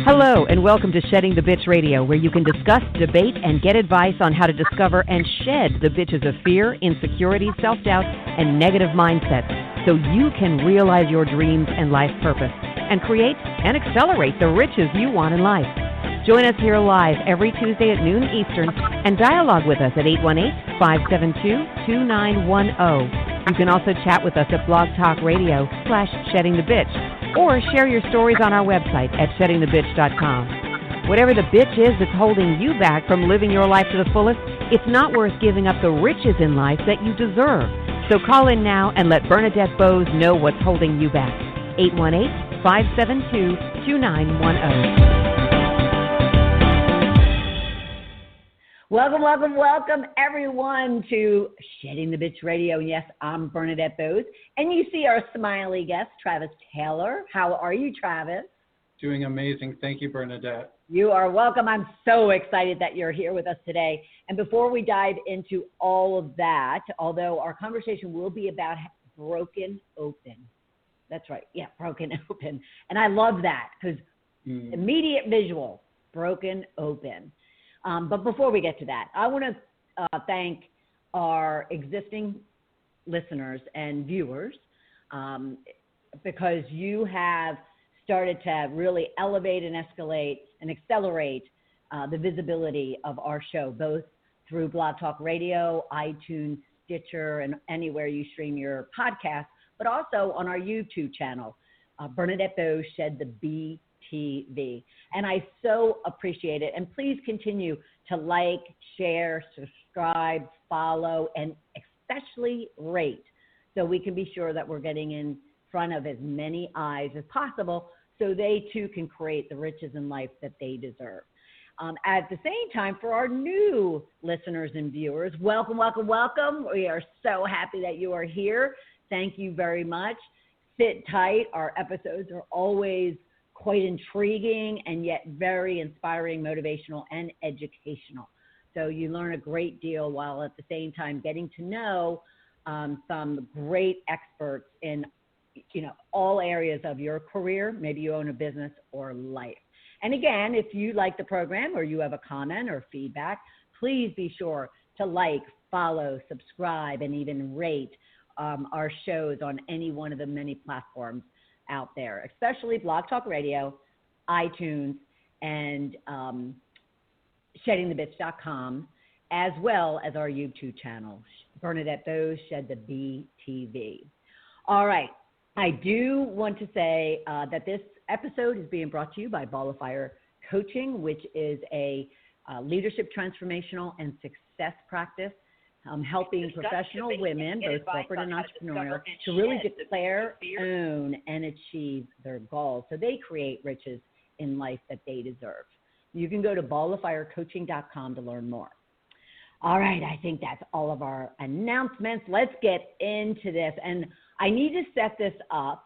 Hello, and welcome to Shedding the Bitch Radio, where you can discuss, debate, and get advice on how to discover and shed the bitches of fear, insecurity, self-doubt, and negative mindsets so you can realize your dreams and life purpose and create and accelerate the riches you want in life. Join us here live every Tuesday at noon Eastern and dialogue with us at 818-572-2910. You can also chat with us at Blog Talk Radio /SheddingTheBitch or share your stories on our website at SheddingTheBitch.com. Whatever the bitch is that's holding you back from living your life to the fullest, it's not worth giving up the riches in life that you deserve. So call in now and let Bernadette Bowes know what's holding you back. 818-572-2910. Welcome, everyone, to Shedding the Bitch Radio. Yes, I'm Bernadette Bowes, and you see our smiley guest, Travis Taylor. How are you, Travis? Doing amazing. Thank you, Bernadette. You are welcome. I'm so excited that you're here with us today. And before we dive into all of that, although our conversation will be about broken open. That's right. Yeah, broken open. And I love that because immediate visual, broken open. But before we get to that, I want to thank our existing listeners and viewers because you have started to really elevate and escalate and accelerate the visibility of our show, both through Blog Talk Radio, iTunes, Stitcher, and anywhere you stream your podcast, but also on our YouTube channel, Bernadette Bowes Shed the BTV. And I so appreciate it. And please continue to like, share, subscribe, follow, and especially rate so we can be sure that we're getting in front of as many eyes as possible so they too can create the riches in life that they deserve. At the same time, for our new listeners and viewers, welcome. We are so happy that you are here. Thank you very much. Sit tight. Our episodes are always quite intriguing and yet very inspiring, motivational, and educational. So you learn a great deal while at the same time getting to know some great experts in, all areas of your career. Maybe you own a business or life. And again, if you like the program or you have a comment or feedback, please be sure to like, follow, subscribe, and even rate our shows on any one of the many platforms out there, especially Blog Talk Radio, iTunes, and SheddingTheBitch.com, as well as our YouTube channel, Bernadette Bowes Shed the BTV. All right. I do want to say that this episode is being brought to you by Ball of Fire Coaching, which is a leadership transformational and success practice helping professional women, both corporate and entrepreneurial, to really declare, own, and achieve their goals so they create riches in life that they deserve. You can go to balloffirecoaching.com to learn more. All right, I think that's all of our announcements. Let's get into this. And I need to set this up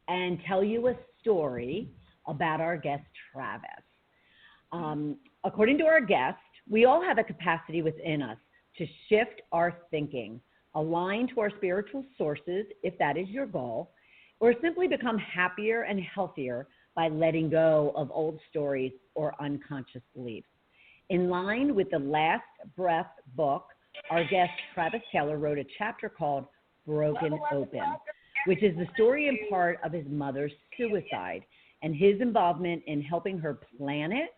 and tell you a story about our guest, Travis. According to our guest, we all have a capacity within us to shift our thinking, align to our spiritual sources, if that is your goal, or simply become happier and healthier by letting go of old stories or unconscious beliefs. In line with the Last Breath book, our guest, Travis Taylor, wrote a chapter called Broken Open, which is the story in part of his mother's suicide and his involvement in helping her plan it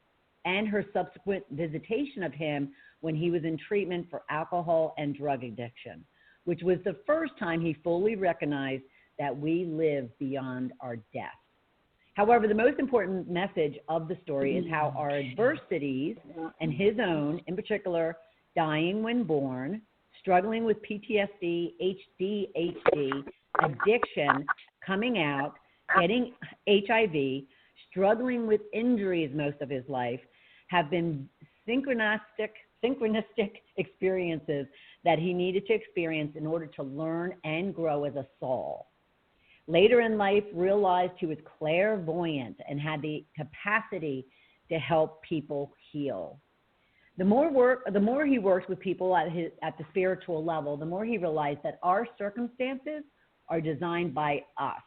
and her subsequent visitation of him when he was in treatment for alcohol and drug addiction, which was the first time he fully recognized that we live beyond our death. However, the most important message of the story is how our adversities, and his own, in particular, dying when born, struggling with PTSD, ADHD, addiction, coming out, getting HIV, struggling with injuries most of his life, have been synchronistic experiences that he needed to experience in order to learn and grow as a soul. Later in life, realized he was clairvoyant and had the capacity to help people heal. The more he worked with people at the spiritual level, the more he realized that our circumstances are designed by us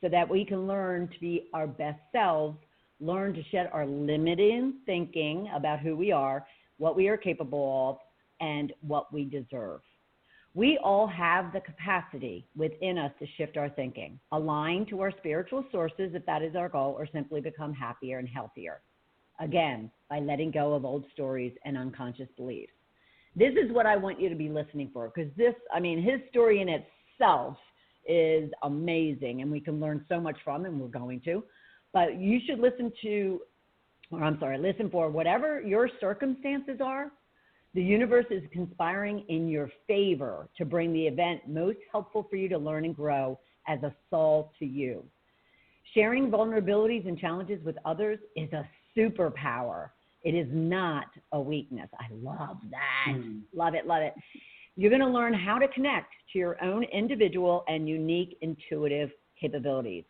so that we can learn to be our best selves learn to shed our limiting thinking about who we are, what we are capable of, and what we deserve. We all have the capacity within us to shift our thinking, align to our spiritual sources if that is our goal, or simply become happier and healthier. Again, by letting go of old stories and unconscious beliefs. This is what I want you to be listening for, because his story in itself is amazing, and we can learn so much from, and we're going to. But you should listen for whatever your circumstances are. The universe is conspiring in your favor to bring the event most helpful for you to learn and grow as a soul to you. Sharing vulnerabilities and challenges with others is a superpower. It is not a weakness. I love that. Love it, love it. You're going to learn how to connect to your own individual and unique intuitive capabilities.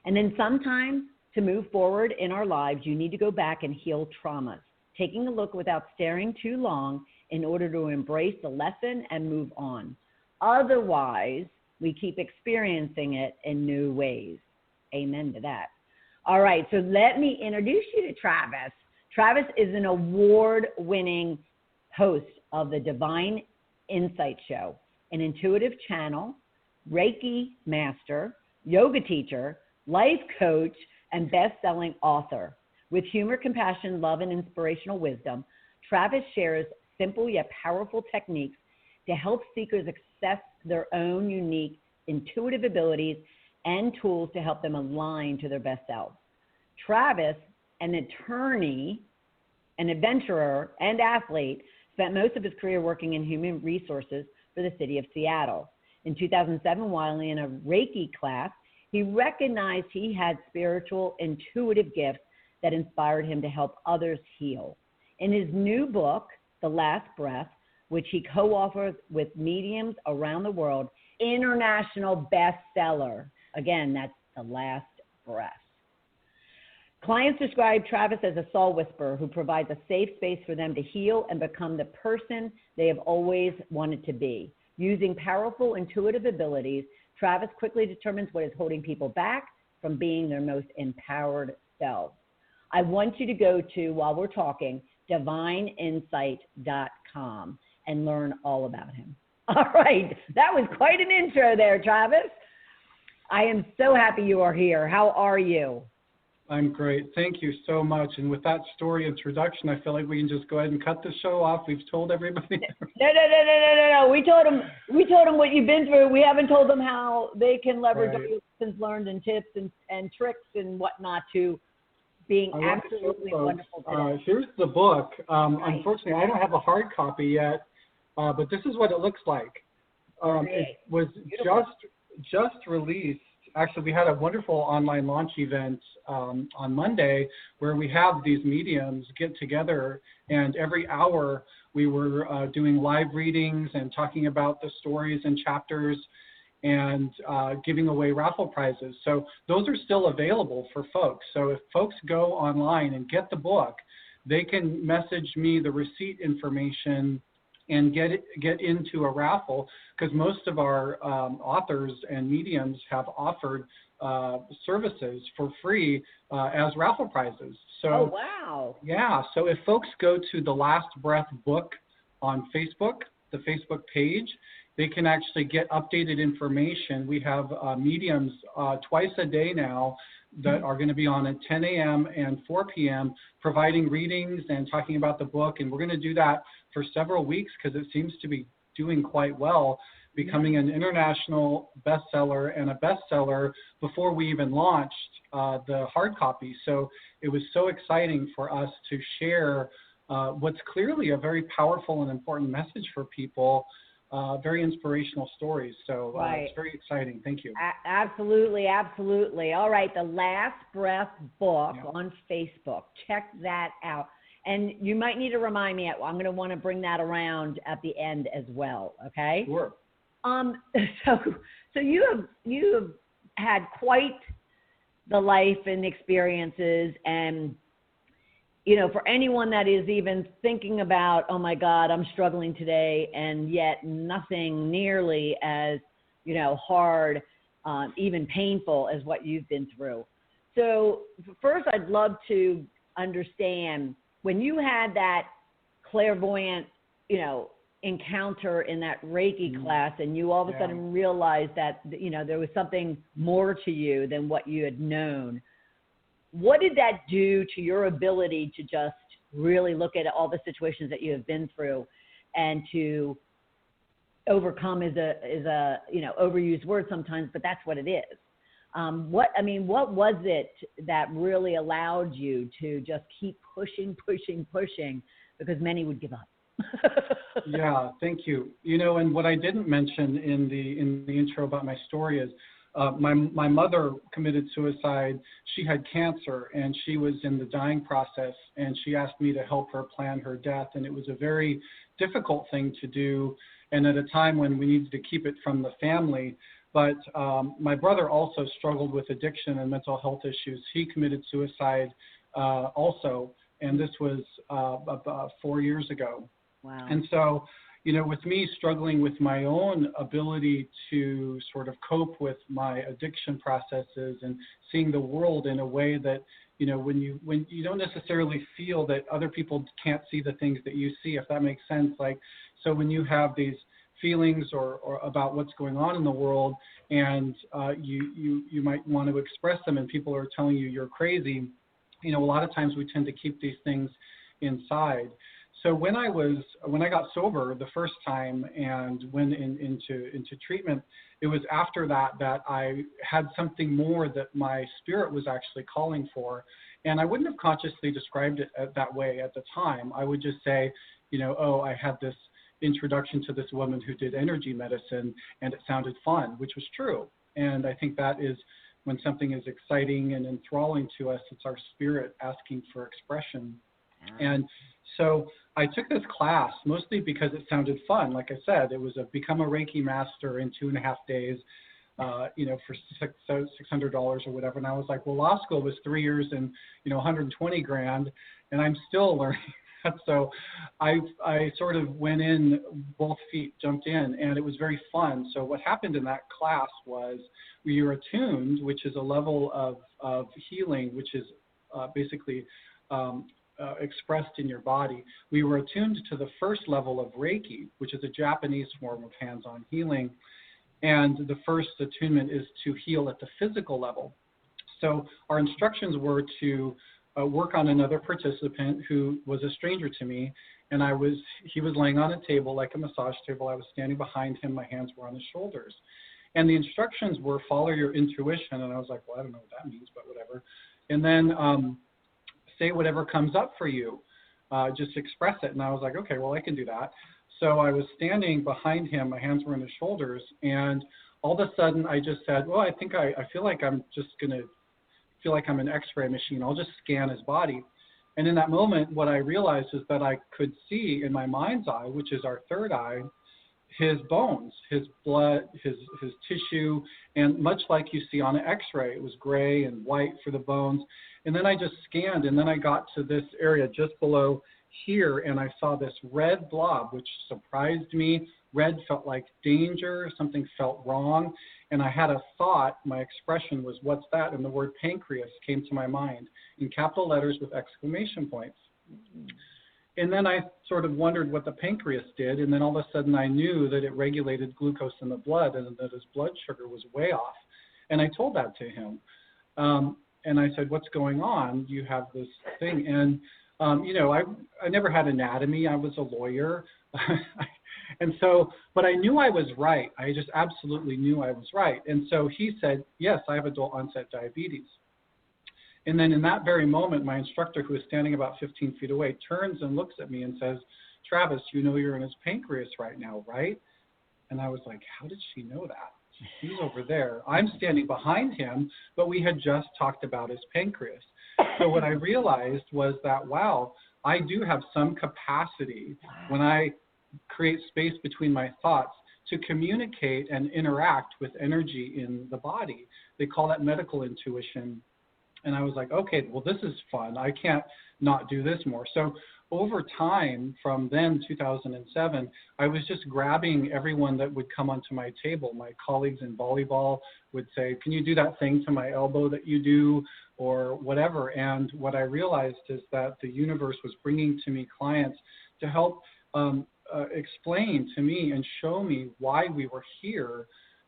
And then sometimes to move forward in our lives, you need to go back and heal traumas, taking a look without staring too long in order to embrace the lesson and move on. Otherwise, we keep experiencing it in new ways. Amen to that. All right, so let me introduce you to Travis. Travis is an award-winning host of the Divine Insight Show, an intuitive channel, Reiki Master, yoga teacher, life coach, and best-selling author. With humor, compassion, love, and inspirational wisdom, Travis shares simple yet powerful techniques to help seekers access their own unique intuitive abilities and tools to help them align to their best selves. Travis, an attorney, an adventurer, and athlete, spent most of his career working in human resources for the city of Seattle. In 2007, while in a Reiki class, he recognized he had spiritual, intuitive gifts that inspired him to help others heal. In his new book, The Last Breath, which he co-authored with mediums around the world, international bestseller. Again, that's The Last Breath. Clients describe Travis as a soul whisperer who provides a safe space for them to heal and become the person they have always wanted to be. Using powerful intuitive abilities, Travis quickly determines what is holding people back from being their most empowered selves. I want you to go to, while we're talking, divineinsight.com and learn all about him. All right, that was quite an intro there, Travis. I am so happy you are here. How are you? I'm great. Thank you so much. And with that story introduction, I feel like we can just go ahead and cut the show off. We've told everybody. No. We told them what you've been through. We haven't told them how they can leverage all your lessons learned and tips and tricks and whatnot to being absolutely wonderful today. Here's the book. Right. Unfortunately, I don't have a hard copy yet, but this is what it looks like. It was just released. Actually, we had a wonderful online launch event on Monday where we have these mediums get together, and every hour we were doing live readings and talking about the stories and chapters and giving away raffle prizes. So those are still available for folks. So if folks go online and get the book, they can message me the receipt information and get into a raffle, because most of our authors and mediums have offered services for free as raffle prizes. So, oh, wow. Yeah, so if folks go to The Last Breath book on Facebook, the Facebook page, they can actually get updated information. We have mediums twice a day now that are going to be on at 10 a.m. and 4 p.m. providing readings and talking about the book. And we're going to do that for several weeks because it seems to be doing quite well, becoming an international bestseller and a bestseller before we even launched the hard copy. So it was so exciting for us to share what's clearly a very powerful and important message for people. Very inspirational stories. So it's very exciting. Thank you. Absolutely. All right. The Last Breath book on Facebook. Check that out. And you might need to remind me. I'm going to want to bring that around at the end as well. Okay. Sure. So you have had quite the life and experiences, and for anyone that is even thinking about, oh my God, I'm struggling today, and yet nothing nearly as, hard, even painful as what you've been through. So first, I'd love to understand when you had that clairvoyant, encounter in that Reiki class, and you all of a sudden realized that, there was something more to you than what you had known. What did that do to your ability to just really look at all the situations that you have been through and to overcome is a overused word sometimes, but that's what it is. What was it that really allowed you to just keep pushing, because many would give up? Yeah, thank you. And what I didn't mention in the intro about my story is my mother committed suicide. She had cancer, and she was in the dying process, and she asked me to help her plan her death, and it was a very difficult thing to do, and at a time when we needed to keep it from the family. But my brother also struggled with addiction and mental health issues. He committed suicide also, and this was about 4 years ago. Wow. And so, with me struggling with my own ability to sort of cope with my addiction processes and seeing the world in a way that, when you don't necessarily feel that other people can't see the things that you see, if that makes sense. So when you have these feelings or about what's going on in the world, and you might want to express them, and people are telling you you're crazy, a lot of times we tend to keep these things inside. So when I got sober the first time and went into treatment, it was after that I had something more that my spirit was actually calling for. And I wouldn't have consciously described it that way at the time. I would just say, I had this introduction to this woman who did energy medicine, and it sounded fun, which was true. And I think that is when something is exciting and enthralling to us, it's our spirit asking for expression. And so I took this class mostly because it sounded fun. Like I said, it was become a Reiki Master in 2.5 days, for $600 or whatever. And I was like, well, law school was 3 years and, $120,000, and I'm still learning that. So I sort of went in, both feet jumped in, and it was very fun. So what happened in that class was we were attuned, which is a level of healing, which is basically expressed in your body. We were attuned to the first level of Reiki, which is a Japanese form of hands-on healing. And the first attunement is to heal at the physical level. So our instructions were to work on another participant who was a stranger to me. And he was laying on a table, like a massage table. I was standing behind him. My hands were on his shoulders. And the instructions were follow your intuition. And I was like, well, I don't know what that means, but whatever. And then say whatever comes up for you. Just express it. And I was like, okay, well, I can do that. So I was standing behind him. My hands were on his shoulders. And all of a sudden, I just said, well, I think I feel like I'm just going to feel like I'm an X-ray machine. I'll just scan his body. And in that moment, what I realized is that I could see in my mind's eye, which is our third eye, his bones, his blood, his tissue, and much like you see on an X-ray, it was gray and white for the bones. And then I just scanned, and then I got to this area just below here, and I saw this red blob, which surprised me. Red felt like danger, something felt wrong, and I had a thought. My expression was, what's that? And the word pancreas came to my mind in capital letters with exclamation points. And then I sort of wondered what the pancreas did, and then all of a sudden I knew that it regulated glucose in the blood and that his blood sugar was way off. And I told that to him. And I said, what's going on? You have this thing. And, I never had anatomy. I was a lawyer. And so, but I knew I was right. I just absolutely knew I was right. And so he said, yes, I have adult onset diabetes. And then in that very moment, my instructor, who was standing about 15 feet away, turns and looks at me and says, Travis, you're in his pancreas right now, right? And I was like, how did she know that? He's over there. I'm standing behind him, but we had just talked about his pancreas. So what I realized was that, wow, I do have some capacity when I create space between my thoughts to communicate and interact with energy in the body. They call that medical intuition. And I was like, okay, well, this is fun. I can't not do this more. So over time, from then, 2007, I was just grabbing everyone that would come onto my table. My colleagues in volleyball would say, can you do that thing to my elbow that you do? or whatever. And what I realized is that the universe was bringing to me clients to help explain to me and show me why we were here,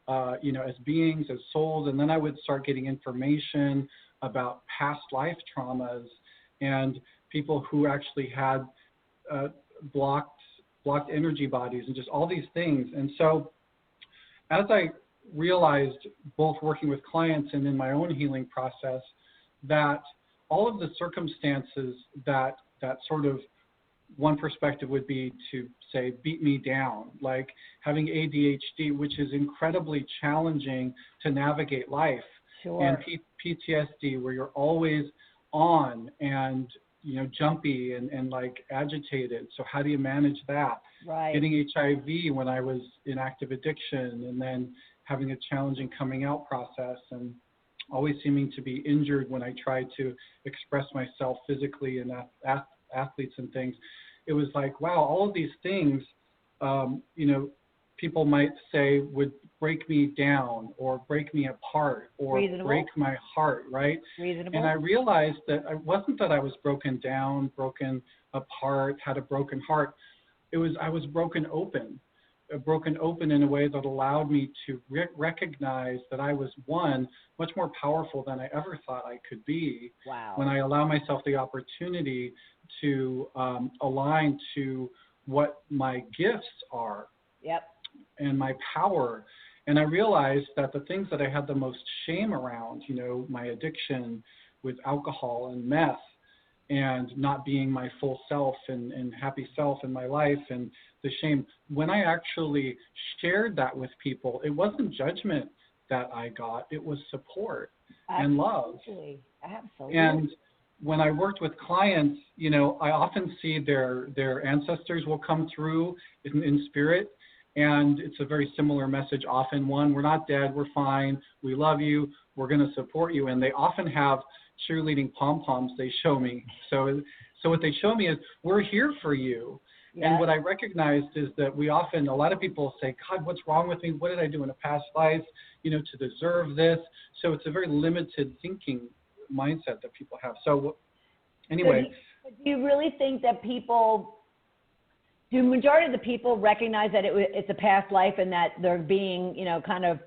as beings, as souls. And then I would start getting information about past life traumas and people who actually had blocked energy bodies and just all these things. And so as I realized, both working with clients and in my own healing process, that all of the circumstances that sort of, one perspective would be to say, beat me down, like having ADHD, which is incredibly challenging to navigate life. Sure. And PTSD, where you're always on and, jumpy and like agitated. So how do you manage that? Right. Getting HIV when I was in active addiction, and then having a challenging coming out process, and always seeming to be injured when I tried to express myself physically and athletes and things. It was like, wow, all of these things, people might say would break me down or break me apart or Reasonable. break my heart, right? Reasonable. And I realized that it wasn't that I was broken down, broken apart, had a broken heart. It was I was broken open in a way that allowed me to recognize that I was, one, much more powerful than I ever thought I could be. Wow. When I allow myself the opportunity to align to what my gifts are. Yep. And my power. And I realized that the things that I had the most shame around, my addiction with alcohol and meth, and not being my full self and happy self in my life, and the shame, when I actually shared that with people, it wasn't judgment that I got, it was support and love. Absolutely. And when I worked with clients, I often see their ancestors will come through in spirit. And it's a very similar message often. One, we're not dead, we're fine, we love you, we're going to support you. And they often have cheerleading pom-poms they show me. So what they show me is, we're here for you. Yes. And what I recognized is that a lot of people say, God, what's wrong with me? What did I do in a past life, to deserve this? So it's a very limited thinking mindset that people have. So anyway. So do you really think that do majority of the people recognize that it's a past life and that they're being, kind of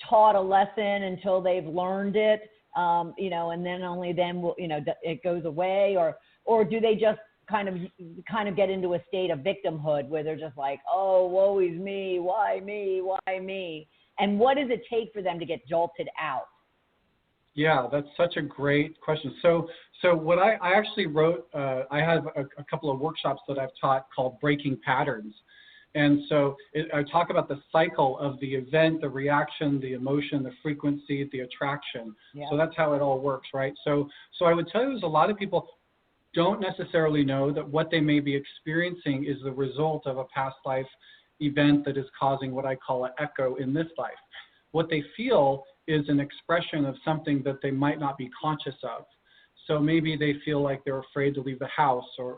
taught a lesson until they've learned it, and then only then will, it goes away, or do they just kind of get into a state of victimhood where they're just like, oh, woe is me, why me, why me? And what does it take for them to get jolted out? Yeah, that's such a great question. So what I actually wrote, I have a couple of workshops that I've taught called Breaking Patterns. And so I talk about the cycle of the event, the reaction, the emotion, the frequency, the attraction. Yeah. So that's how it all works, right? So I would tell you is a lot of people don't necessarily know that what they may be experiencing is the result of a past life event that is causing what I call an echo in this life. What they feel is an expression of something that they might not be conscious of. So maybe they feel like they're afraid to leave the house, or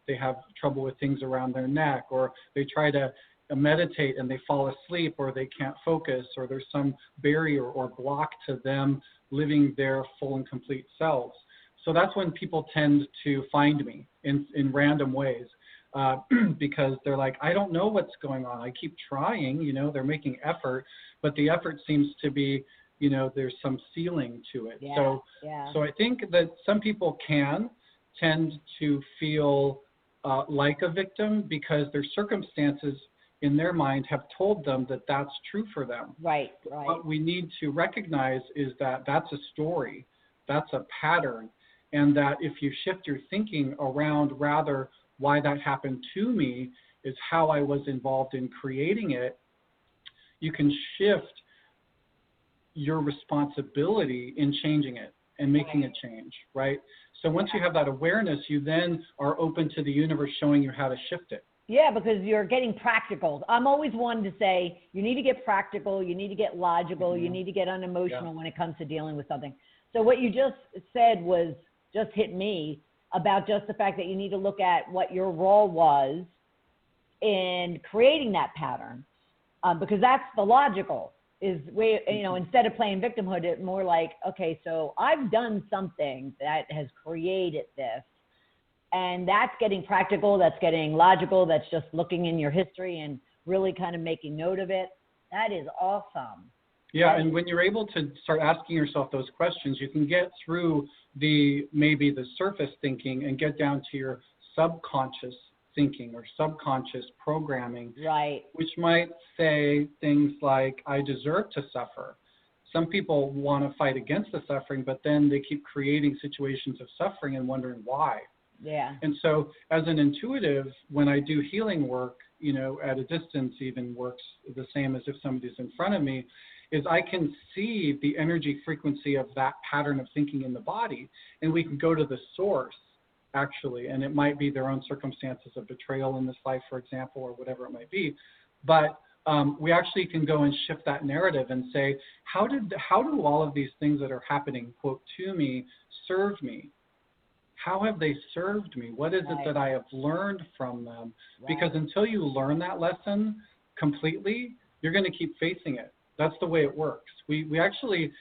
they have trouble with things around their neck, or they try to meditate and they fall asleep, or they can't focus, or there's some barrier or block to them living their full and complete selves. So that's when people tend to find me in random ways. Because they're like, I don't know what's going on. I keep trying, they're making effort, but the effort seems to be, there's some ceiling to it. Yeah, So I think that some people can tend to feel like a victim because their circumstances in their mind have told them that that's true for them. Right. What we need to recognize is that that's a story, that's a pattern, and that if you shift your thinking around rather why that happened to me is how I was involved in creating it, you can shift your responsibility in changing it and making a change, right? So once you have that awareness, you then are open to the universe showing you how to shift it. Yeah, because you're getting practical. I'm always one to say, you need to get practical, you need to get logical, you need to get unemotional when it comes to dealing with something. So what you just said just hit me about just the fact that you need to look at what your role was in creating that pattern, because that's the logical. way, instead of playing victimhood, it's more like, okay, so I've done something that has created this. And that's getting practical, that's getting logical, that's just looking in your history and really kind of making note of it. That is awesome. Yeah, and when you're able to start asking yourself those questions, you can get through maybe the surface thinking and get down to your subconscious thinking or subconscious programming, right? Which might say things like, I deserve to suffer. Some people want to fight against the suffering, but then they keep creating situations of suffering and wondering why. Yeah. And so as an intuitive, when I do healing work, at a distance even works the same as if somebody's in front of me, is I can see the energy frequency of that pattern of thinking in the body, and we can go to the source, actually, and it might be their own circumstances of betrayal in this life, for example, or whatever it might be. But we actually can go and shift that narrative and say, how do all of these things that are happening, quote, to me, serve me? How have they served me? What is it that I have learned from them? Because until you learn that lesson completely, you're going to keep facing it. That's the way it works. We actually,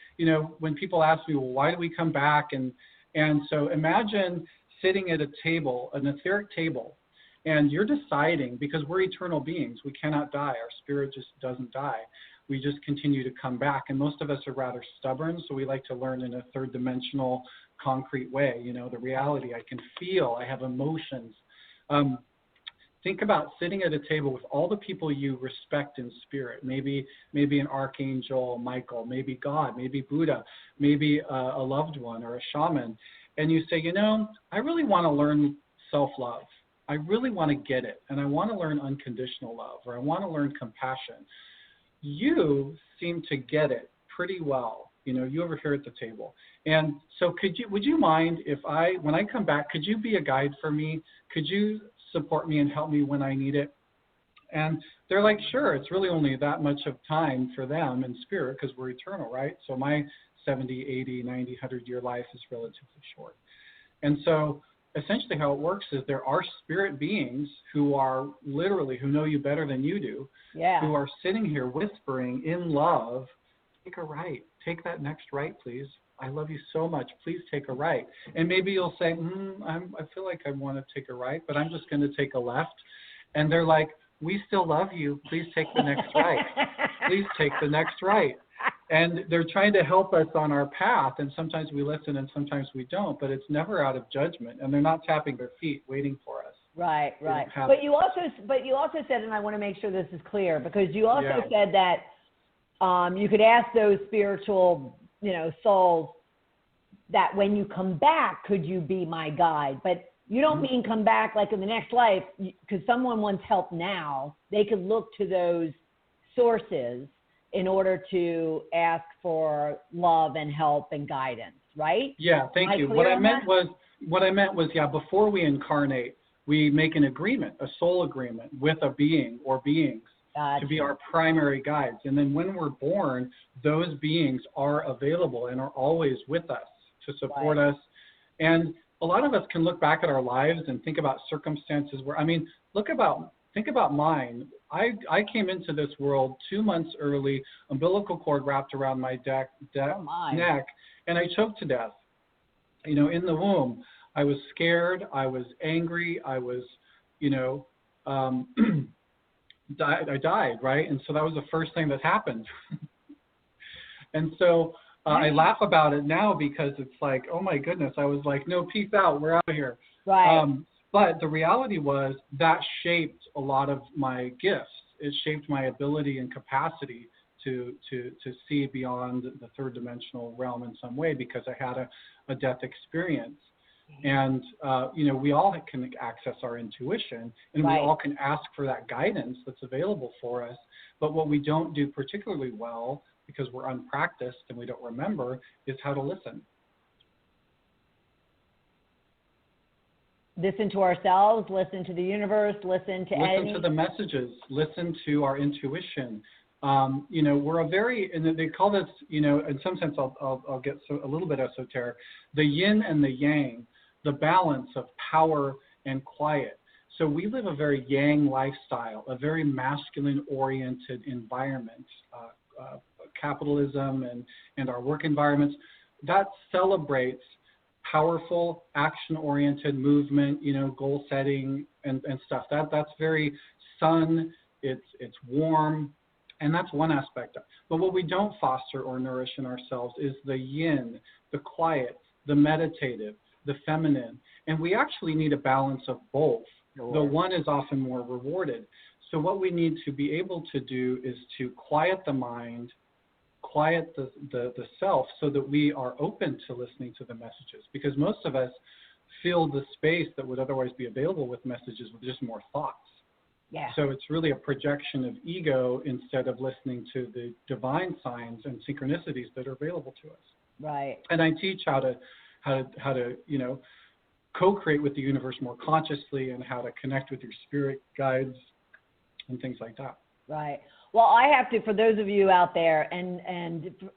when people ask me, well, why do we come back? And so imagine sitting at a table, an etheric table, and you're deciding, because we're eternal beings, we cannot die. Our spirit just doesn't die. We just continue to come back. And most of us are rather stubborn, so we like to learn in a third dimensional, concrete way. The reality, I can feel, I have emotions. Think about sitting at a table with all the people you respect in spirit, maybe an archangel, Michael, maybe God, maybe Buddha, maybe a loved one or a shaman, and you say, I really want to learn self-love. I really want to get it, and I want to learn unconditional love, or I want to learn compassion. You seem to get it pretty well. You over here at the table. And so would you mind if when I come back, could you be a guide for me? Could you support me and help me when I need it? And they're like, sure, it's really only that much of time for them in spirit because we're eternal, right? So my 70, 80, 90, 100-year life is relatively short. And so essentially how it works is there are spirit beings who know you better than you do, who are sitting here whispering in love, take a right, take that next right, please. I love you so much. Please take a right. And maybe you'll say, I feel like I want to take a right, but I'm just going to take a left. And they're like, we still love you. Please take the next right. Please take the next right. And they're trying to help us on our path. And sometimes we listen and sometimes we don't, but it's never out of judgment. And they're not tapping their feet waiting for us. Right. But you also said, and I want to make sure this is clear, because you also said that you could ask those spiritual, souls that when you come back, could you be my guide? But you don't mean come back like in the next life, because someone wants help now. They could look to those sources in order to ask for love and help and guidance, right? Yeah, thank you. What I meant was, before we incarnate, we make an agreement, a soul agreement with a being or beings. To be our primary guides. And then when we're born, those beings are available and are always with us to support us. And a lot of us can look back at our lives and think about circumstances where, think about mine. I came into this world 2 months early, umbilical cord wrapped around my neck, and I choked to death. In the womb, I was scared, I was angry, I was, I died, right? And so that was the first thing that happened. And so I laugh about it now because it's like, oh my goodness, I was like, no, peace out, we're out of here. Right. But the reality was that shaped a lot of my gifts. It shaped my ability and capacity to see beyond the third dimensional realm in some way, because I had a death experience. And, we all can access our intuition, and we all can ask for that guidance that's available for us. But what we don't do particularly well, because we're unpracticed and we don't remember, is how to listen. Listen to ourselves, listen to the universe, listen to the messages, listen to our intuition. We're and they call this, in some sense, I'll get a little bit esoteric, the yin and the yang, the balance of power and quiet. So we live a very yang lifestyle, a very masculine-oriented environment, capitalism and our work environments, that celebrates powerful, action-oriented movement, goal setting and stuff. That's very sun, it's warm, and that's one aspect. But what we don't foster or nourish in ourselves is the yin, the quiet, the meditative, the feminine. And we actually need a balance of both. The one is often more rewarded. So what we need to be able to do is to quiet the mind, quiet the self, so that we are open to listening to the messages. Because most of us fill the space that would otherwise be available with messages with just more thoughts. Yeah. So it's really a projection of ego instead of listening to the divine signs and synchronicities that are available to us. Right. And I teach how to co-create with the universe more consciously, and how to connect with your spirit guides and things like that. Right. Well, I have to, for those of you out there, and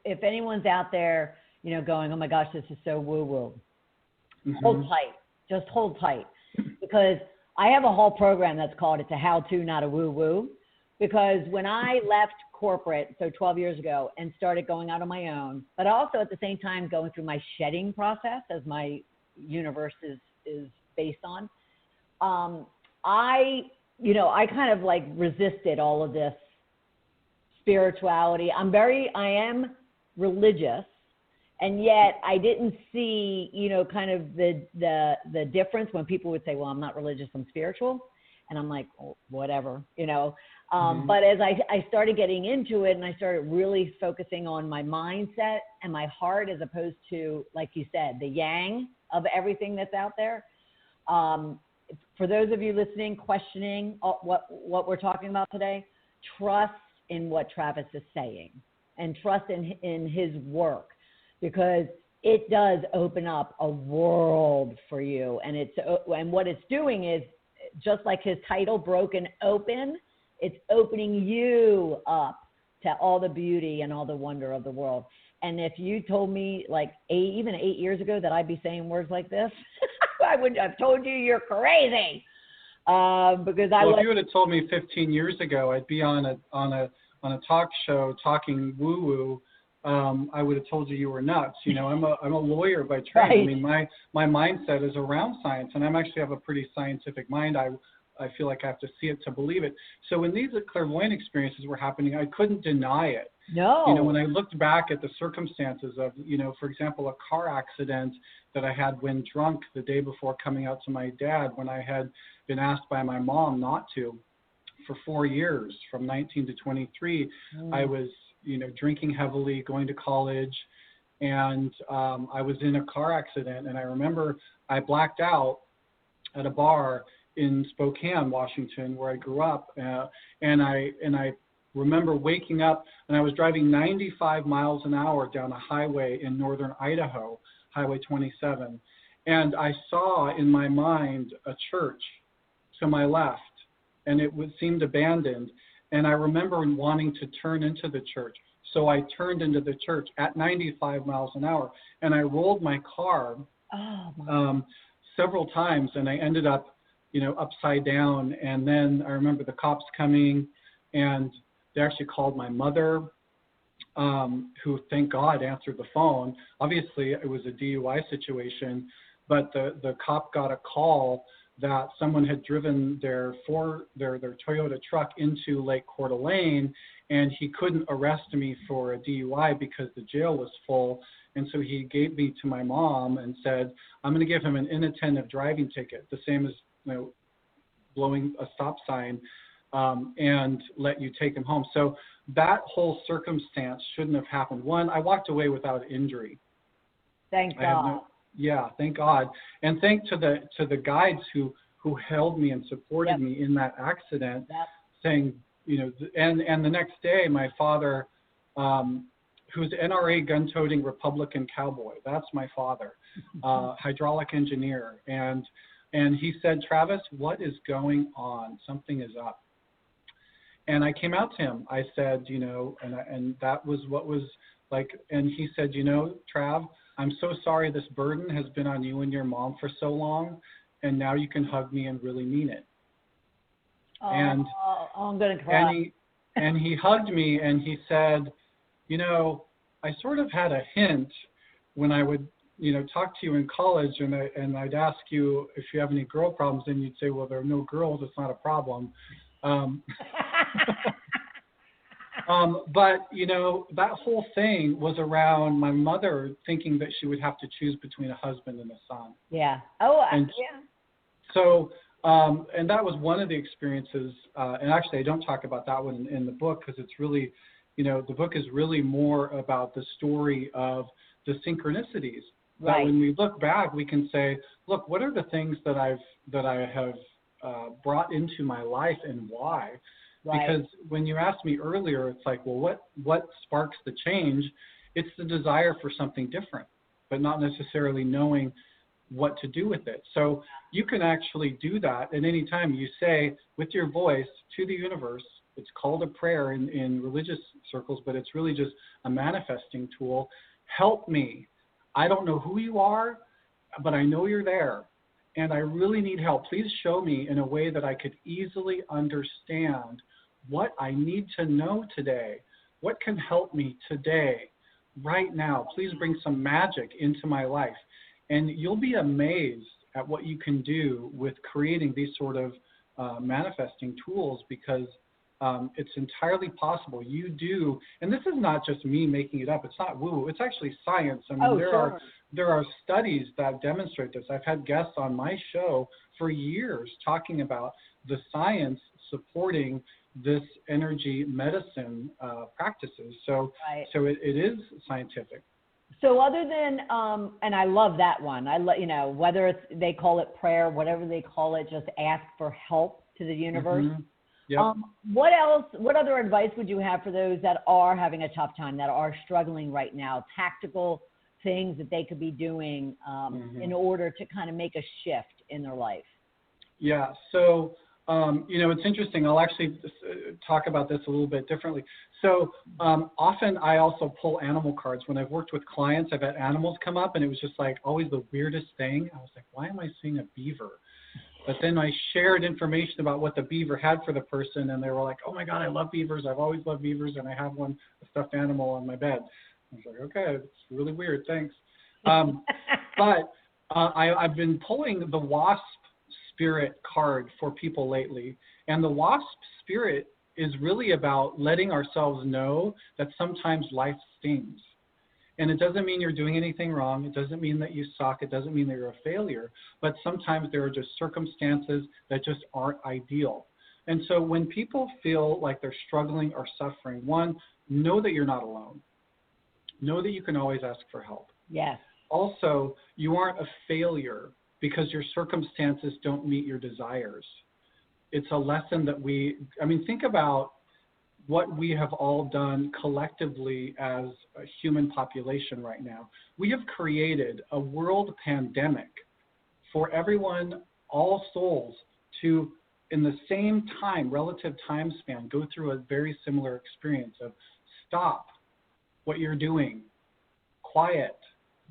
if anyone's out there, going, oh my gosh, this is so woo-woo, hold tight. Just hold tight. Because I have a whole program that's called It's a How-To, Not a Woo-Woo. Because when I left corporate, so 12 years ago, and started going out on my own, but also at the same time going through my shedding process, as my universe is based on, I kind of like resisted all of this spirituality. I am religious, and yet I didn't see, kind of the difference when people would say, well, I'm not religious, I'm spiritual. And I'm like, oh, whatever, But as I started getting into it, and I started really focusing on my mindset and my heart, as opposed to, like you said, the yang of everything that's out there. For those of you listening, questioning what we're talking about today, trust in what Travis is saying, and trust in his work, because it does open up a world for you. And what it's doing is, just like his title, Broken Open, it's opening you up to all the beauty and all the wonder of the world. And if you told me even 8 years ago that I'd be saying words like this, I would have told you you're crazy. Because if you would have told me 15 years ago I'd be on a talk show talking woo-woo, I would have told you were nuts. I'm a lawyer by trade. Right. I mean, my mindset is around science, and I'm actually have a pretty scientific mind. I feel like I have to see it to believe it. So when these clairvoyant experiences were happening, I couldn't deny it. No. When I looked back at the circumstances of, for example, a car accident that I had when drunk the day before coming out to my dad, when I had been asked by my mom not to for 4 years, from 19 to 23. I was, drinking heavily, going to college, and I was in a car accident. And I remember I blacked out at a bar in Spokane, Washington, where I grew up, and I remember waking up, and I was driving 95 miles an hour down a highway in northern Idaho, Highway 27, and I saw in my mind a church to my left, and it seemed abandoned, and I remember wanting to turn into the church. So I turned into the church at 95 miles an hour, and I rolled my car several times, and I ended up, upside down. And then I remember the cops coming, and they actually called my mother, who, thank God, answered the phone. Obviously, it was a DUI situation, but the cop got a call that someone had driven their Toyota truck into Lake Coeur d'Alene, and he couldn't arrest me for a DUI because the jail was full. And so he gave me to my mom and said, I'm going to give him an inattentive driving ticket, the same as blowing a stop sign, and let you take him home. So that whole circumstance shouldn't have happened. One, I walked away without injury. Thank God. Thank God. And thanks to the guides who held me and supported me in that accident, saying, and the next day, my father, who's NRA gun-toting Republican cowboy, that's my father, hydraulic engineer. And he said, Travis, what is going on? Something is up. And I came out to him. I said, and that was what was like, and he said, Trav, I'm so sorry this burden has been on you and your mom for so long, and now you can hug me and really mean it. I'm going to cry. And he hugged me, and he said, I sort of had a hint when I would, talk to you in college, and I'd ask you if you have any girl problems, and you'd say, well, there are no girls, it's not a problem. But, that whole thing was around my mother thinking that she would have to choose between a husband and a son. Yeah. Oh, and yeah. So, and that was one of the experiences, and actually I don't talk about that one in the book, because it's really, the book is really more about the story of the synchronicities. Right. That when we look back, we can say, look, what are the things that I have brought into my life, and why? Right. Because when you asked me earlier, it's like, well, what sparks the change? It's the desire for something different, but not necessarily knowing what to do with it. So you can actually do that at any time. You say with your voice to the universe, it's called a prayer in religious circles, but it's really just a manifesting tool. Help me. I don't know who you are, but I know you're there, and I really need help. Please show me in a way that I could easily understand what I need to know today. What can help me today, right now? Please bring some magic into my life. And you'll be amazed at what you can do with creating these sort of manifesting tools, because it's entirely possible. You do, and this is not just me making it up. It's not woo. It's actually science. I mean, there are studies that demonstrate this. I've had guests on my show for years talking about the science supporting this energy medicine practices. So, right. so it is scientific. So other than, and I love that one. Whether they call it prayer, whatever they call it, just ask for help to the universe. Mm-hmm. Yep. What else? What other advice would you have for those that are having a tough time, that are struggling right now? Tactical things that they could be doing in order to kind of make a shift in their life. Yeah. So it's interesting. I'll actually talk about this a little bit differently. So often I also pull animal cards. When I've worked with clients, I've had animals come up, and it was just like always the weirdest thing. I was like, why am I seeing a beaver? But then I shared information about what the beaver had for the person, and they were like, oh my God, I love beavers. I've always loved beavers, and I have a stuffed animal on my bed. I was like, okay, it's really weird, thanks. But I've been pulling the wasp spirit card for people lately, and the wasp spirit is really about letting ourselves know that sometimes life stings. And it doesn't mean you're doing anything wrong. It doesn't mean that you suck. It doesn't mean that you're a failure. But sometimes there are just circumstances that just aren't ideal. And so when people feel like they're struggling or suffering, one, know that you're not alone. Know that you can always ask for help. Yes. Also, you aren't a failure because your circumstances don't meet your desires. It's a lesson that think about what we have all done collectively as a human population right now. We have created a world pandemic for everyone, all souls, to, in the same time, relative time span, go through a very similar experience of stop what you're doing, quiet,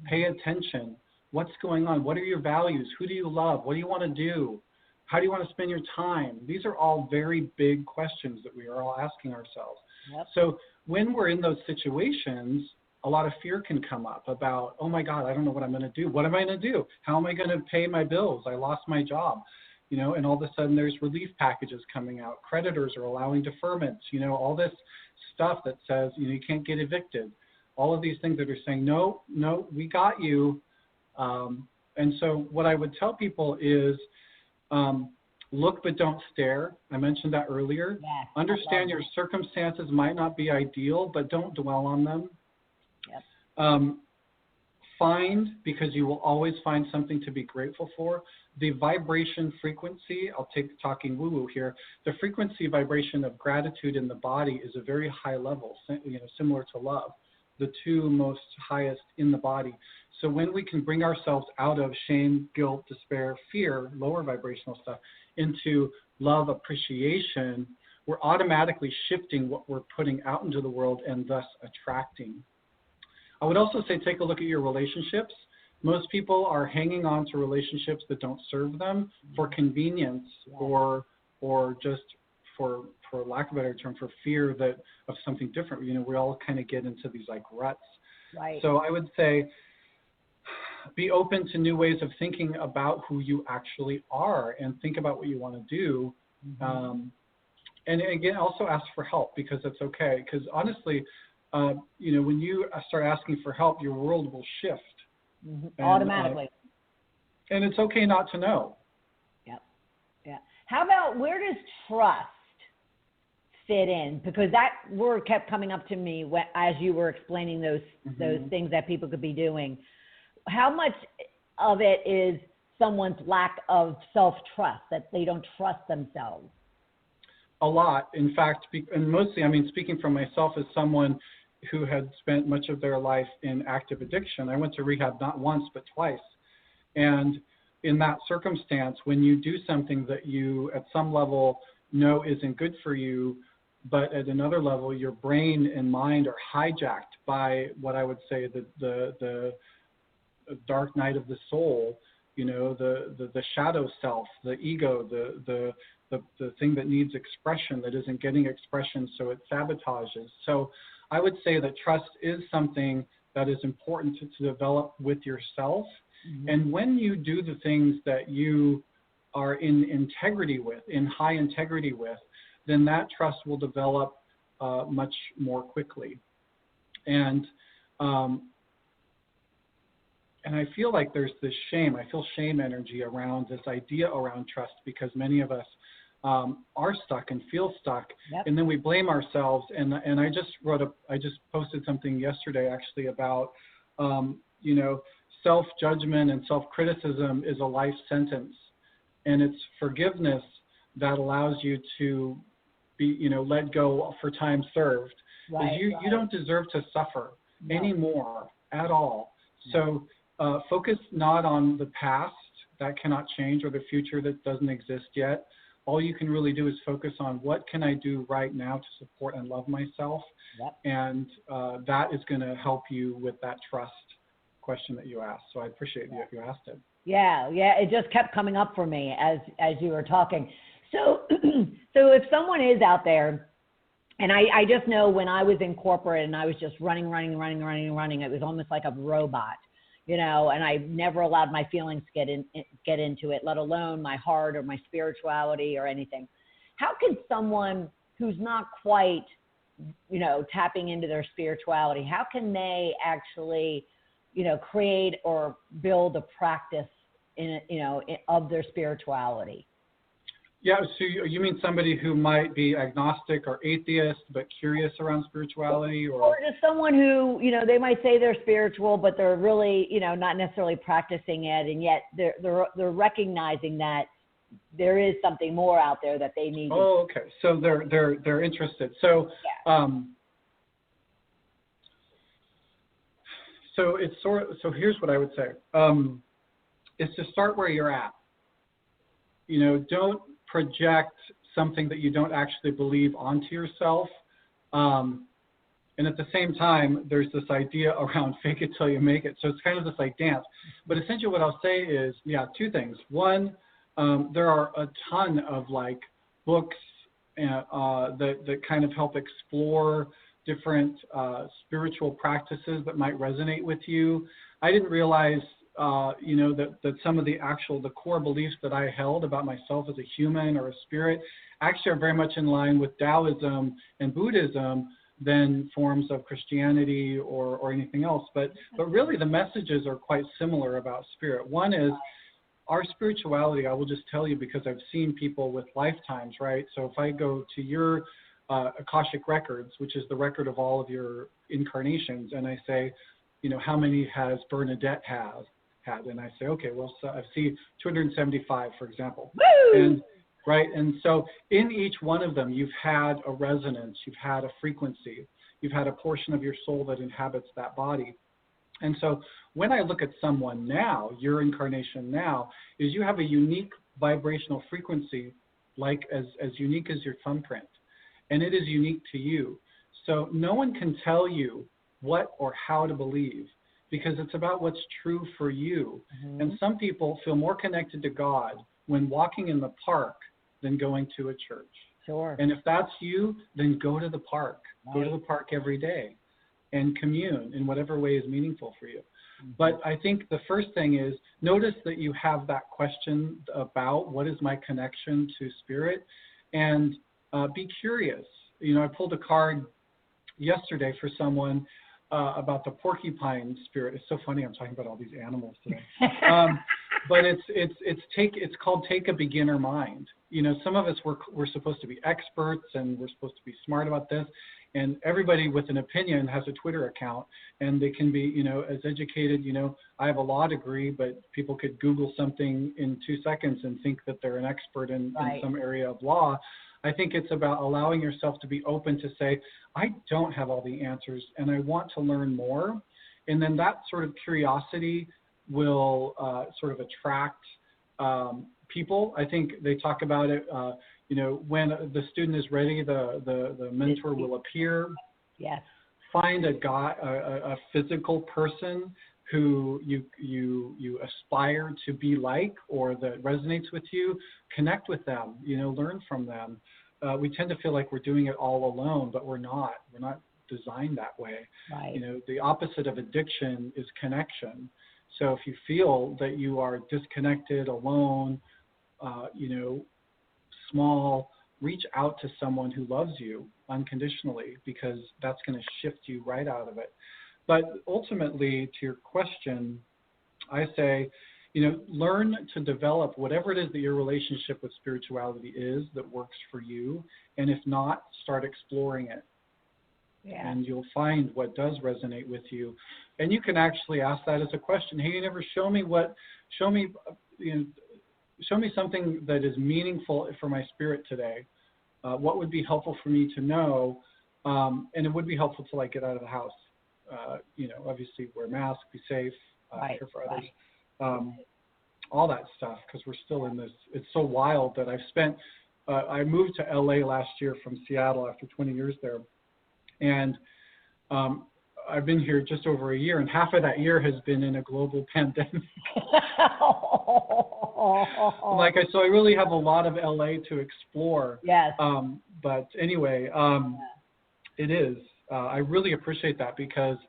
pay attention. What's going on? What are your values? Who do you love? What do you want to do? How do you want to spend your time? These are all very big questions that we are all asking ourselves. Yep. So when we're in those situations, a lot of fear can come up about, oh my God, I don't know what I'm going to do. What am I going to do? How am I going to pay my bills? I lost my job. And all of a sudden there's relief packages coming out. Creditors are allowing deferments, all this stuff that says, you can't get evicted. All of these things that are saying, no, we got you. And so what I would tell people is, look but don't stare. I mentioned that earlier. Yes, understand your circumstances might not be ideal, but don't dwell on them. Yep. Find, because you will always find something to be grateful for. The vibration frequency, talking woo-woo here, the frequency vibration of gratitude in the body is a very high level, similar to love, the two most highest in the body. So when we can bring ourselves out of shame, guilt, despair, fear, lower vibrational stuff, into love, appreciation, we're automatically shifting what we're putting out into the world and thus attracting. I would also say take a look at your relationships. Most people are hanging on to relationships that don't serve them for convenience or just for for lack of a better term, for fear of something different. We all kind of get into these like ruts. Right. So I would say, be open to new ways of thinking about who you actually are, and think about what you want to do. And again, also ask for help, because it's okay. Because honestly, when you start asking for help, your world will shift. Automatically. And it's okay not to know. Yep. Yeah. How about, where does trust fit in? Because that word kept coming up to me as you were explaining those things that people could be doing. How much of it is someone's lack of self-trust, that they don't trust themselves? A lot. In fact, and mostly, speaking from myself as someone who had spent much of their life in active addiction, I went to rehab not once, but twice. And in that circumstance, when you do something that you at some level know isn't good for you, but at another level, your brain and mind are hijacked by what I would say the dark night of the soul, the shadow self, the ego, the thing that needs expression that isn't getting expression, so it sabotages. So I would say that trust is something that is important to develop with yourself. And when you do the things that you are in integrity with, in high integrity with, then that trust will develop much more quickly. And I feel like there's this shame. I feel shame energy around this idea around trust, because many of us are stuck and feel stuck. Yep. And then we blame ourselves. And I just posted something yesterday actually about, self-judgment and self-criticism is a life sentence. And it's forgiveness that allows you to be, let go for time served. Right, you don't deserve to suffer anymore at all. So focus not on the past that cannot change, or the future that doesn't exist yet. All you can really do is focus on what can I do right now to support and love myself. And that is going to help you with that trust question that you asked. So I appreciate that you asked it. Yeah, it just kept coming up for me as you were talking. So if someone is out there, and I just know when I was in corporate and I was just running, it was almost like a robot, and I never allowed my feelings to get into it, let alone my heart or my spirituality or anything. How can someone who's not quite, tapping into their spirituality, how can they actually, create or build a practice of their spirituality? Yeah, so you mean somebody who might be agnostic or atheist but curious around spirituality, or just someone who, they might say they're spiritual, but they're really, not necessarily practicing it, and yet they're recognizing that there is something more out there that they need. Oh, okay. So they're interested. So so here's what I would say. Is to start where you're at. Don't project something that you don't actually believe onto yourself. And at the same time, there's this idea around fake it till you make it. So it's kind of this like dance. But essentially what I'll say is, two things. One, there are a ton of like books that kind of help explore different spiritual practices that might resonate with you. I didn't realize that some of the core beliefs that I held about myself as a human or a spirit actually are very much in line with Taoism and Buddhism than forms of Christianity or anything else. But really the messages are quite similar about spirit. One is our spirituality, I will just tell you because I've seen people with lifetimes, right? So if I go to your Akashic records, which is the record of all of your incarnations, and I say, how many has Bernadette had? And I say, okay, well, so I see 275, for example. Woo! And so in each one of them, you've had a resonance, you've had a frequency, you've had a portion of your soul that inhabits that body. And so when I look at someone now, your incarnation now, is you have a unique vibrational frequency, like as unique as your thumbprint. And it is unique to you. So no one can tell you what or how to believe, because it's about what's true for you. And some people feel more connected to God when walking in the park than going to a church. Sure. And if that's you, then go to the park. Right. Go to the park every day and commune in whatever way is meaningful for you. But I think the first thing is notice that you have that question about what is my connection to spirit, and be curious. You know, I pulled a card yesterday for someone about the porcupine spirit. It's so funny. I'm talking about all these animals today. But it's called Take a Beginner Mind. You know, some of us we're supposed to be experts and we're supposed to be smart about this. And everybody with an opinion has a Twitter account, and they can be, you know, as educated. You know, I have a law degree, but people could Google something in 2 seconds and think that they're an expert in some area of law. I think it's about allowing yourself to be open to say, I don't have all the answers and I want to learn more. And then that sort of curiosity will sort of attract people. I think they talk about it, you know, when the student is ready, the mentor will appear. Yes. Find a physical person who you aspire to be like, or that resonates with you. Connect with them, you know, learn from them. We tend to feel like we're doing it all alone, but we're not. We're not designed that way. Right. You know, the opposite of addiction is connection. So if you feel that you are disconnected, alone, you know, small, reach out to someone who loves you unconditionally, because that's going to shift you right out of it. But ultimately, to your question, I say, you know, learn to develop whatever it is that your relationship with spirituality is that works for you. And if not, start exploring it. Yeah. And you'll find what does resonate with you. And you can actually ask that as a question. Hey, you never show me something that is meaningful for my spirit today. What would be helpful for me to know? And it would be helpful to like get out of the house. You know, obviously wear masks, be safe, care for others, all that stuff, because we're still in this. It's so wild that I moved to LA last year from Seattle after 20 years there. And I've been here just over a year, and half of that year has been in a global pandemic. So I really have a lot of LA to explore. Yes. But anyway, it is. I really appreciate that, because,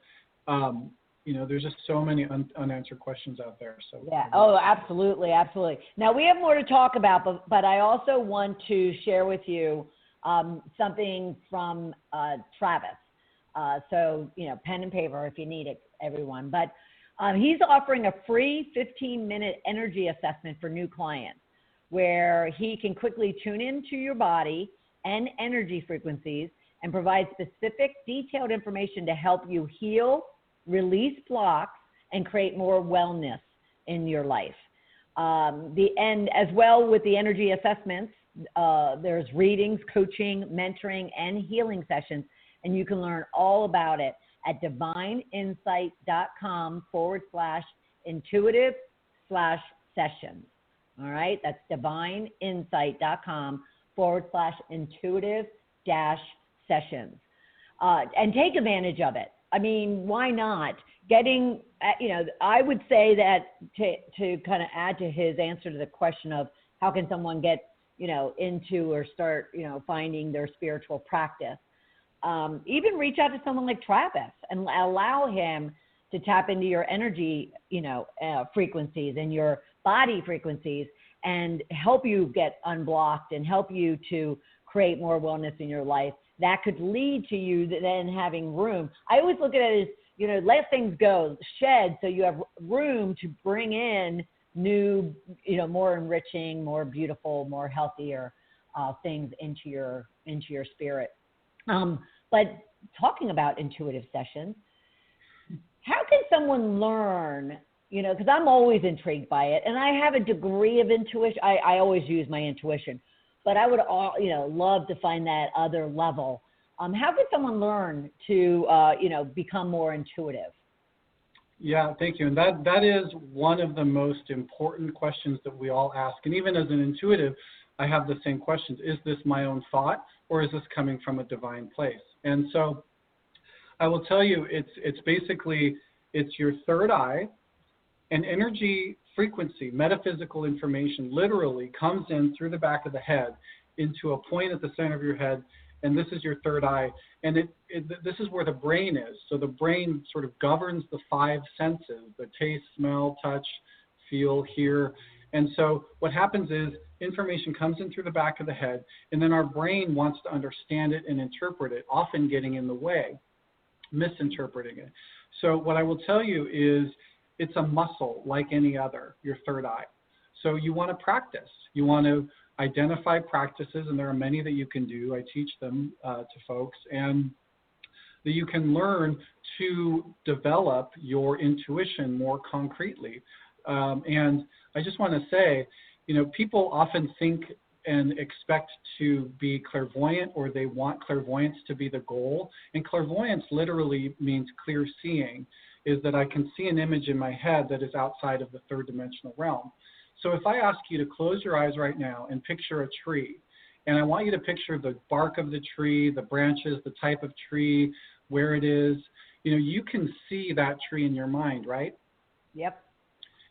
you know, there's just so many unanswered questions out there. So yeah. Oh, absolutely, absolutely. Now we have more to talk about, but I also want to share with you something from Travis. So, you know, pen and paper if you need it, everyone. But he's offering a free 15-minute energy assessment for new clients, where he can quickly tune into your body and energy frequencies and provide specific, detailed information to help you heal, release blocks, and create more wellness in your life. And as well with the energy assessments, there's readings, coaching, mentoring, and healing sessions, and you can learn all about it at divineinsight.com/intuitive/sessions. All right, that's divineinsight.com/intuitive-sessions. And take advantage of it. I mean, why not? Getting, you know, I would say that to kind of add to his answer to the question of how can someone get, you know, into or start, you know, finding their spiritual practice. Even reach out to someone like Travis and allow him to tap into your energy, you know, frequencies and your body frequencies, and help you get unblocked and help you to create more wellness in your life. That could lead to you then having room. I always look at it as, you know, let things go, shed, so you have room to bring in new, you know, more enriching, more beautiful, more healthier things into your spirit. But talking about intuitive sessions, how can someone learn, you know, because I'm always intrigued by it, and I have a degree of intuition. I always use my intuition, but I would, you know, love to find that other level. How can someone learn to, you know, become more intuitive? Yeah, thank you. And that is one of the most important questions that we all ask. And even as an intuitive, I have the same questions. Is this my own thought, or is this coming from a divine place? And so I will tell you, it's basically, it's your third eye, and energy frequency, metaphysical information literally comes in through the back of the head into a point at the center of your head, and this is your third eye. And this is where the brain is. So the brain sort of governs the 5 senses, the taste, smell, touch, feel, hear. And so what happens is information comes in through the back of the head, and then our brain wants to understand it and interpret it, often getting in the way, misinterpreting it. So what I will tell you is it's a muscle like any other, your third eye. So you want to practice. You want to identify practices, and there are many that you can do. I teach them to folks, and that you can learn to develop your intuition more concretely. And I just want to say, people often think and expect to be clairvoyant, or they want clairvoyance to be the goal. And clairvoyance literally means clear seeing, is that I can see an image in my head that is outside of the third dimensional realm. So if I ask you to close your eyes right now and picture a tree, and I want you to picture the bark of the tree, the branches, the type of tree, where it is, you can see that tree in your mind, right? Yep.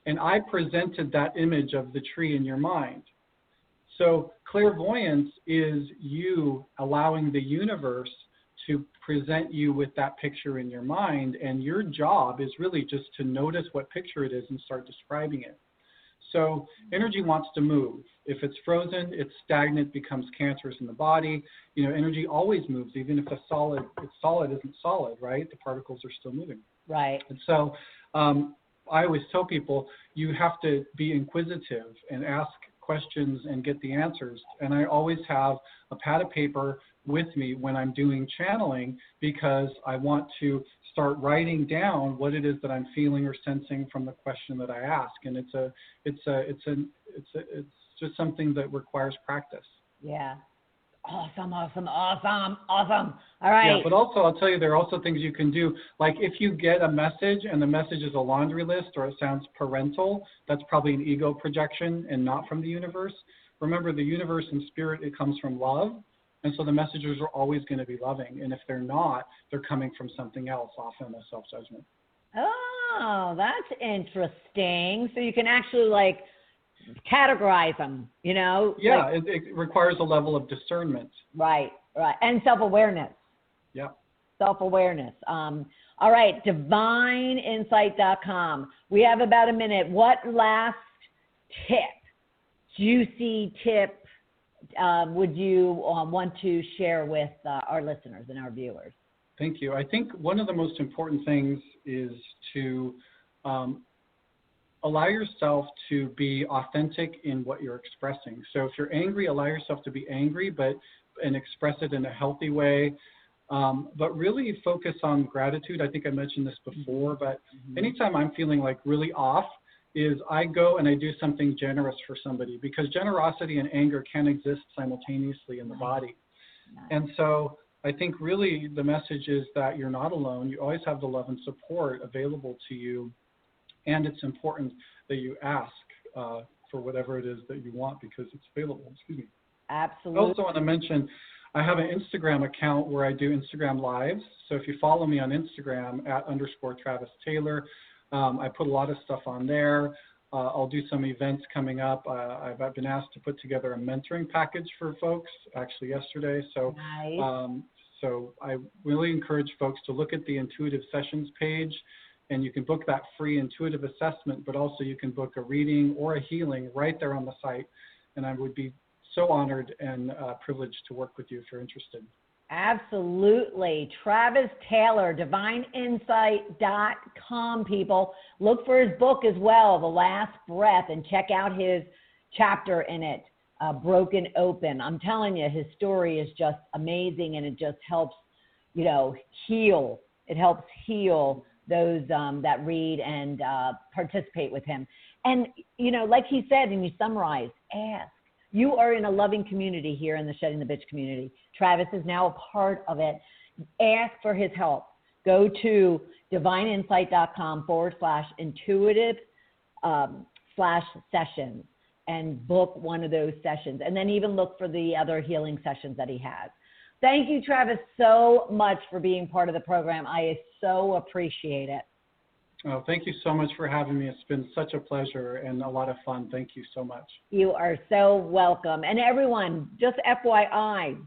And I presented that image of the tree in your mind. So clairvoyance is you allowing the universe to present you with that picture in your mind, and your job is really just to notice what picture it is and start describing it. So energy wants to move. If it's frozen, it's stagnant, becomes cancerous in the body. Energy always moves, even if it's solid isn't solid, right? The particles are still moving. Right. And so I always tell people, you have to be inquisitive and ask questions and get the answers. And I always have a pad of paper with me when I'm doing channeling, because I want to start writing down what it is that I'm feeling or sensing from the question that I ask. And it's just something that requires practice. Yeah. Awesome. All right. Yeah, but also I'll tell you, there are also things you can do. Like if you get a message and the message is a laundry list, or it sounds parental, that's probably an ego projection and not from the universe. Remember, the universe and spirit, it comes from love. And so the messages are always going to be loving. And if they're not, they're coming from something else, often a self-judgment. Oh, that's interesting. So you can actually categorize them, Yeah, it requires a level of discernment. Right. And self-awareness. Yeah. Self-awareness. All right, divineinsight.com. We have about a minute. What last juicy tip would you want to share with our listeners and our viewers? Thank you. I think one of the most important things is to allow yourself to be authentic in what you're expressing. So if you're angry, allow yourself to be angry, and express it in a healthy way. But really focus on gratitude. I think I mentioned this before, but anytime I'm feeling really off, is I go and I do something generous for somebody, because generosity and anger can exist simultaneously in the body. And so I think really the message is that you're not alone. You always have the love and support available to you. And it's important that you ask for whatever it is that you want, because it's available. Excuse me. Absolutely. I also want to mention, I have an Instagram account where I do Instagram lives. So if you follow me on Instagram @_Travis Taylor, I put a lot of stuff on there. I'll do some events coming up. I've been asked to put together a mentoring package for folks, actually yesterday. So, nice. So I really encourage folks to look at the Intuitive Sessions page, and you can book that free intuitive assessment, but also you can book a reading or a healing right there on the site. And I would be so honored and privileged to work with you if you're interested. Absolutely. Travis Taylor, divineinsight.com, people. Look for his book as well, The Last Breath, and check out his chapter in it, Broken Open. I'm telling you, his story is just amazing, and it just helps, heal. It helps heal those that read and participate with him. And, like he said, and you summarized, ask. You are in a loving community here in the Shedding the Bitch community. Travis is now a part of it. Ask for his help. Go to divineinsight.com/intuitive/sessions and book one of those sessions. And then even look for the other healing sessions that he has. Thank you, Travis, so much for being part of the program. I so appreciate it. Oh, thank you so much for having me. It's been such a pleasure and a lot of fun. Thank you so much. You are so welcome. And everyone, just FYI,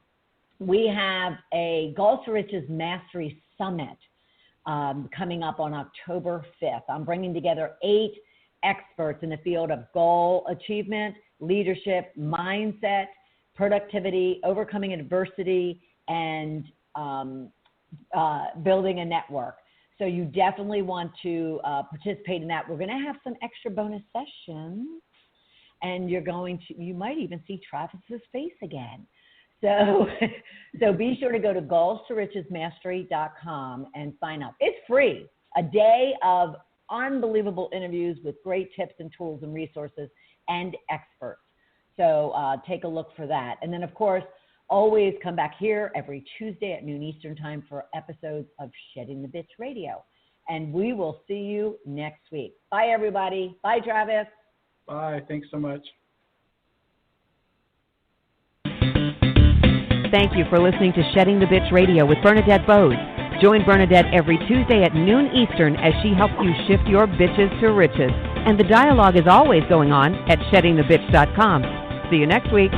we have a Goals to Riches Mastery Summit coming up on October 5th. I'm bringing together 8 experts in the field of goal achievement, leadership, mindset, productivity, overcoming adversity, and building a network. So you definitely want to participate in that. We're going to have some extra bonus sessions, and you might even see Travis's face again. So be sure to go to goalstorichesmastery.com and sign up. It's free. A day of unbelievable interviews with great tips and tools and resources and experts. So take a look for that. And then, of course, always come back here every Tuesday at noon Eastern time for episodes of Shedding the Bitch Radio. And we will see you next week. Bye, everybody. Bye, Travis. Bye. Thanks so much. Thank you for listening to Shedding the Bitch Radio with Bernadette Bose. Join Bernadette every Tuesday at noon Eastern as she helps you shift your bitches to riches. And the dialogue is always going on at sheddingthebitch.com. See you next week.